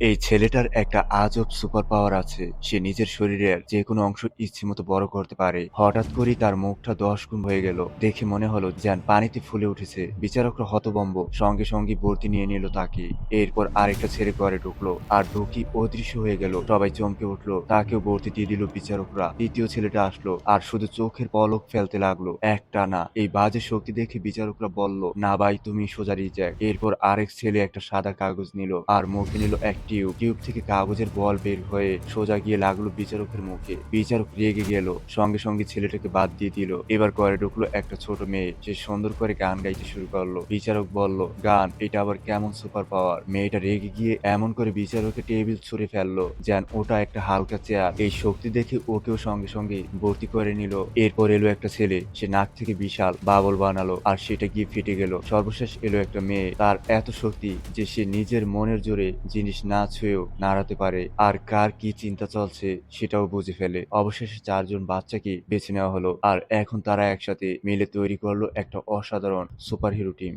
এই ছেলেটার একটা আজব সুপার পাওয়ার আছে। সে নিজের শরীরের যেকোনো অংশ ইচ্ছেমতো বড় করতে পারে। হঠাৎ করেই তার মুখটা ১০ গুণ হয়ে গেল। দেখে মনে হলো যেন পানিতে ফুলে উঠেছে। বিচারকরা হতভম্ব। সঙ্গে সঙ্গে ভর্তি নিয়ে নিল তাকে। এরপর আরেকটা ছেলে ঘরে ঢুকলো। আর ঢুকেই অদৃশ্য হয়ে গেল। সবাই চমকে উঠলো। তাকেও ভর্তি দিয়ে দিল বিচারকরা। তৃতীয় ছেলেটা আসলো আর শুধু চোখের পলক ফেলতে লাগলো। একটানা। এই বাজে শক্তি দেখে বিচারকরা বলল, না ভাই তুমি সোজা রিজেক্ট। এরপর আরেক ছেলে একটা সাদা কাগজ নিল আর মুখে নিল এক টিউব থেকে কাগজের বল বের হয়ে সোজা গিয়ে লাগলো বিচারকের মুখে। বিচারক রেগে গেল। সঙ্গে সঙ্গে ছেলেটাকে বাদ দিয়ে দিল। এবার ঘরে ঢুকলো একটা ছোট মেয়ে। সে সুন্দর করে গান গাইতে শুরু করলো। বিচারক বলল, গান, এটা আবার কেমন সুপার পাওয়ার? মেয়েটা রেগে গিয়ে এমন করে বিচারকের টেবিল ছুঁড়ে ফেললো যেন ওটা একটা হালকা চেয়ার। এই শক্তি দেখে ওকেও সঙ্গে সঙ্গে ভর্তি করে নিল। এরপর এলো একটা ছেলে। সে নাক থেকে বিশাল বাবল বানালো আর সেটা গিয়ে ফেটে গেল। সর্বশেষ এলো একটা মেয়ে। তার এত শক্তি যে সে নিজের মনের জোরে জিনিস না ছুঁয়েও নাড়াতে পারে আর কার কি চিন্তা চলছে সেটাও বুঝে ফেলে। অবশেষে ৪ জন বাচ্চাকে বেছে নেওয়া হলো আর এখন তারা একসাথে মিলে তৈরি করলো একটা অসাধারণ সুপারহিরো টিম।